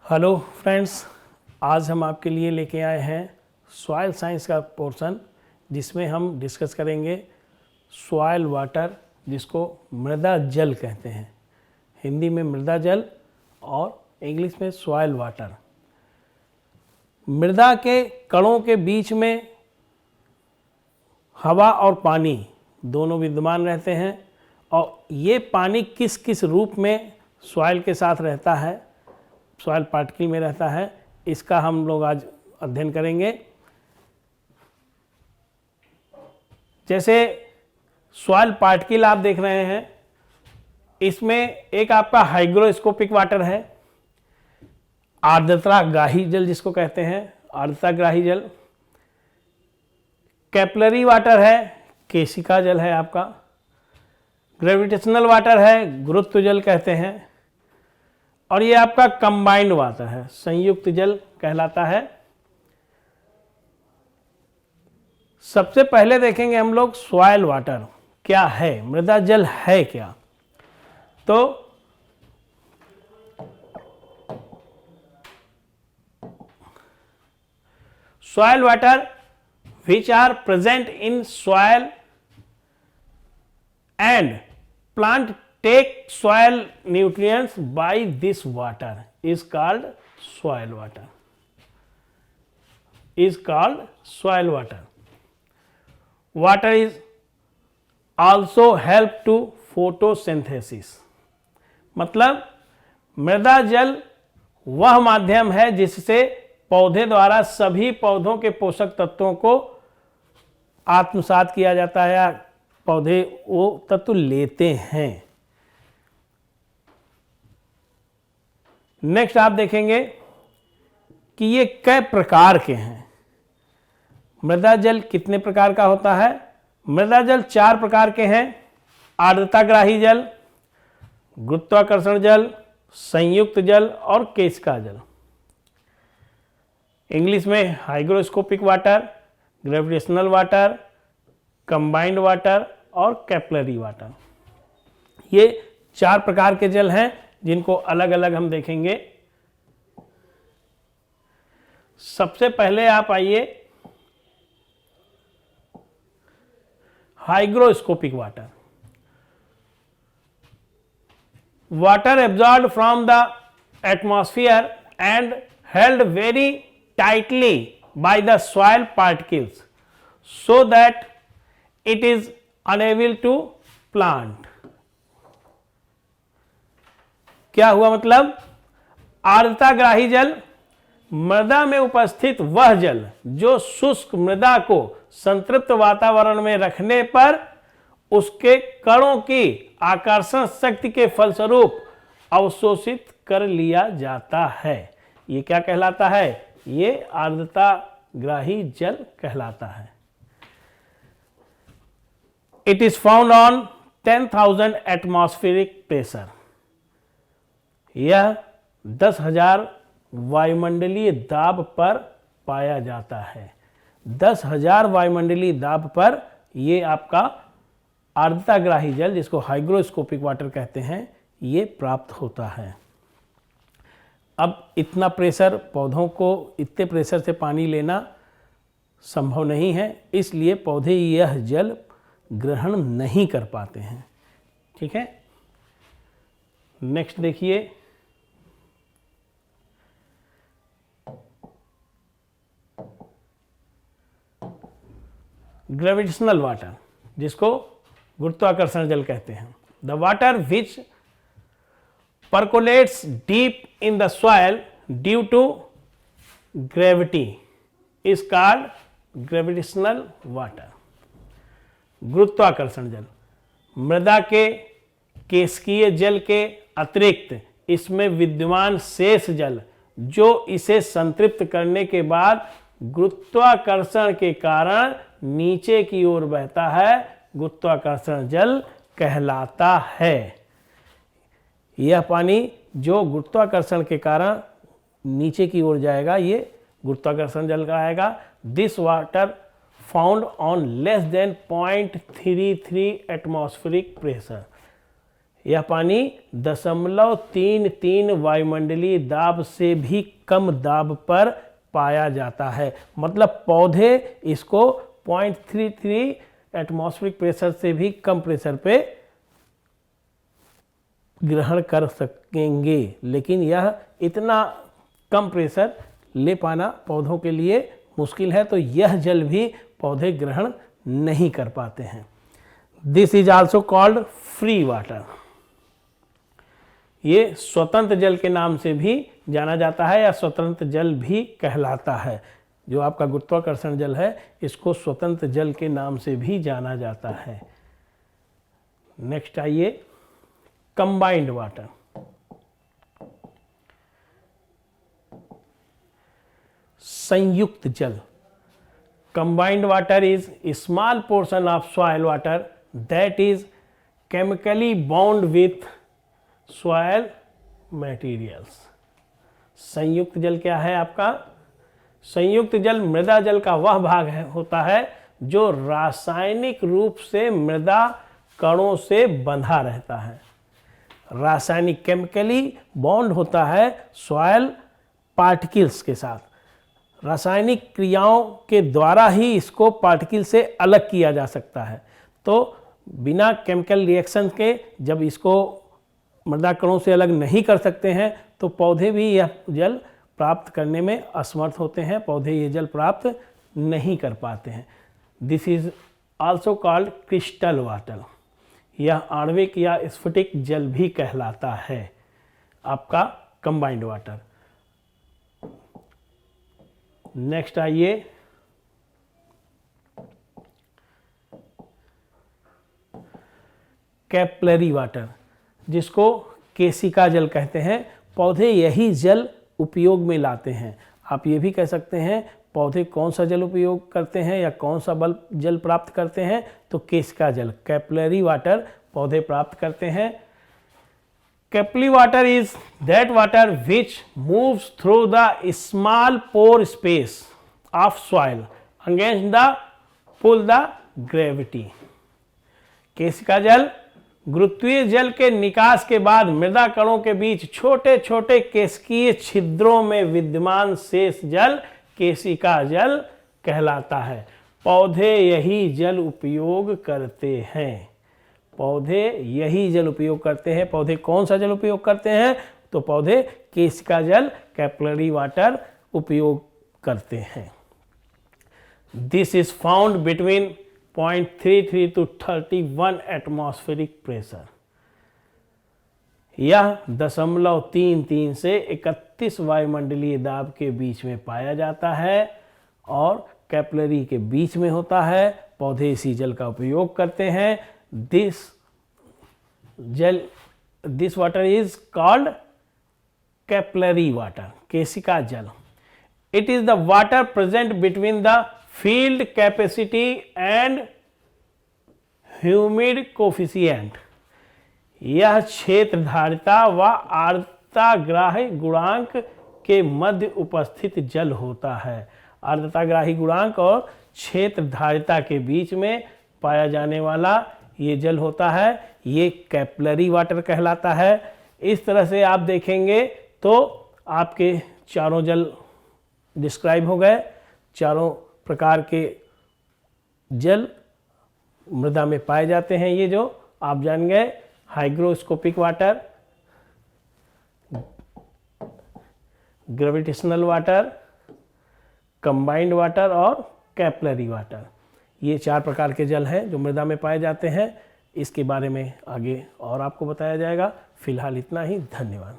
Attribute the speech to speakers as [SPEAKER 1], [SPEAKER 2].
[SPEAKER 1] Hello friends, आज हम आपके लिए लेके आए हैं सॉइल साइंस का पोर्शन, जिसमें हम डिस्कस करेंगे सॉइल वाटर, जिसको मृदा जल कहते हैं। हिंदी में मृदा जल और इंग्लिश में सॉइल वाटर। मृदा के कणों के बीच में हवा और पानी दोनों विद्यमान रहते हैं, और ये पानी किस किस रूप में सॉइल के साथ रहता है, सॉइल पार्टिकल में रहता है, इसका हम लोग आज अध्ययन करेंगे। जैसे सॉइल पार्टिकल आप देख रहे हैं, इसमें एक आपका हाइग्रोस्कोपिक वाटर है, आर्द्रताग्राही जल जिसको कहते हैं, आर्द्रताग्राही जल। कैपिलरी वाटर है, केशिका जल है आपका। ग्रेविटेशनल वाटर है, गुरुत्व जल कहते हैं। और ये आपका कंबाइंड वाटर है, संयुक्त जल कहलाता है। सबसे पहले देखेंगे हम लोग सॉइल वाटर क्या है, मृदा जल है क्या। तो soil water which are present in soil and plant take soil nutrients by this water is called soil water, is called soil water. Water is also help to photosynthesis, मतलब मृदा जल वह माध्यम है जिससे पौधे द्वारा सभी पौधों के पोषक तत्वों को आत्मसात किया जाता है, या पौधे वो तत्व लेते हैं। नेक्स्ट आप देखेंगे कि ये कई प्रकार के हैं। मृदा जल कितने प्रकार का होता है? मृदा जल 4 प्रकार के हैं। आर्द्रताग्राही जल, गुरुत्वाकर्षण जल, संयुक्त जल और केशिका जल। इंग्लिश में hygroscopic water, gravitational water, combined water और कैपिलरी वाटर। ये 4 प्रकार के जल हैं जिनको अलग अलग हम देखेंगे। सबसे पहले आप आइए hygroscopic water. Water absorbed from the atmosphere and held very tightly by the soil particles so that it is unable to plant। क्या हुआ मतलब? आर्द्रताग्राही जल मृदा में उपस्थित वह जल जो शुष्क मृदा को संतृप्त वातावरण में रखने पर उसके कणों की आकर्षण शक्ति के फलस्वरूप अवशोषित कर लिया जाता है। ये क्या कहलाता है? ये आर्द्रताग्राही जल कहलाता है। It is found on 10,000 atmospheric pressure. यह 10,000 वायुमंडलीय दाब पर पाया जाता है। 10,000 वायुमंडलीय दाब पर ये आपका आर्द्रताग्राही जल, जिसको हाइग्रोस्कोपिक वाटर कहते हैं, ये प्राप्त होता है। अब इतना प्रेशर, पौधों को इतने प्रेशर से पानी लेना संभव नहीं है, इसलिए पौधे यह जल ग्रहण नहीं कर पाते हैं। ठीक है, नेक्स्ट देखिए। ग्रेविटेशनल वाटर, जिसको गुरुत्वाकर्षण जल कहते हैं। The water which percolates deep in the soil due to gravity is called gravitational water। गुरुत्वाकर्षण जल मृदा के केशिकीय जल के अतिरिक्त इसमें विद्यमान शेष जल जो इसे संतृप्त करने के बाद गुरुत्वाकर्षण के कारण नीचे की ओर बहता है, गुरुत्वाकर्षण जल कहलाता है। यह पानी जो गुरुत्वाकर्षण के कारण नीचे की ओर जाएगा, ये गुरुत्वाकर्षण जल का आएगा। This water found on less than 0.33 atmospheric pressure. यह पानी 0.33 वायुमंडलीय दाब से भी कम दाब पर पाया जाता है। मतलब पौधे इसको 0.33 एटमॉस्फेरिक प्रेशर से भी कम प्रेशर पे ग्रहण कर सकेंगे, लेकिन यह इतना कम प्रेशर ले पाना पौधों के लिए मुश्किल है, तो यह जल भी पौधे ग्रहण नहीं कर पाते हैं। This is also called free water. ये स्वतंत्र जल के नाम से भी जाना जाता है या स्वतंत्र जल भी कहलाता है। जो आपका गुरुत्वाकर्षण जल है इसको स्वतंत्र जल के नाम से भी जाना जाता है। नेक्स्ट आइए, कंबाइंड वाटर। संयुक्त जल। Combined water is small portion of soil water that is chemically bound with soil materials. संयुक्त जल क्या है आपका? संयुक्त जल मृदा जल का वह भाग होता है जो रासायनिक रूप से मृदा कणों से बंधा रहता है। रासायनिक केमिकली बॉन्ड होता है सॉइल पार्टिकल्स के साथ। रासायनिक क्रियाओं के द्वारा ही इसको पार्टिकल से अलग किया जा सकता है। तो बिना केमिकल रिएक्शन के जब इसको मृदा कणों से अलग नहीं कर सकते हैं तो पौधे भी यह जल प्राप्त करने में असमर्थ होते हैं। पौधे ये जल प्राप्त नहीं कर पाते हैं। This is also called crystal water. यह आणविक या स्फटिक जल भी कहलाता है आपका कंबाइंड वाटर। नेक्स्ट आइए, कैपिलरी वाटर, जिसको केशिका जल कहते हैं। पौधे यही जल उपयोग में लाते हैं। आप ये भी कह सकते हैं पौधे कौन सा जल उपयोग करते हैं या कौन सा जल प्राप्त करते हैं, तो केशिका जल, कैपिलरी वाटर पौधे प्राप्त करते हैं। Capillary water is that water which moves through the small pore space of soil against the pull the gravity. केशिका जल गुरुत्वीय जल के निकास के बाद मृदा कणों के बीच छोटे छोटे केशिकीय छिद्रों में विद्यमान शेष जल केशिका जल कहलाता है। पौधे यही जल उपयोग करते हैं। पौधे यही जल उपयोग करते हैं। पौधे कौन सा जल उपयोग करते हैं, तो पौधे केशिका जल, कैपिलरी वाटर उपयोग करते हैं। This is found between 0.33 to 31 atmospheric pressure. यह 0.33 से 31 वायुमंडलीय दाब के बीच में पाया जाता है और कैपिलरी के बीच में होता है। पौधे इसी जल का उपयोग करते हैं। This water is called capillary water, केशिका जल। It is the water present between the field capacity and humid coefficient. यह क्षेत्र धारिता व आर्द्रताग्राही गुणांक के मध्य उपस्थित जल होता है। आर्द्रताग्राही गुणांक और क्षेत्र धारिता के बीच में पाया जाने वाला ये जल होता है, ये कैपिलरी वाटर कहलाता है। इस तरह से आप देखेंगे तो आपके चारों जल डिस्क्राइब हो गए। चारों प्रकार के जल मृदा में पाए जाते हैं। ये जो आप जान गए, hygroscopic water, gravitational water, combined water और कैपिलरी वाटर। ये 4 प्रकार के जल हैं जो मृदा में पाए जाते हैं। इसके बारे में आगे और आपको बताया जाएगा। फिलहाल इतना ही। धन्यवाद।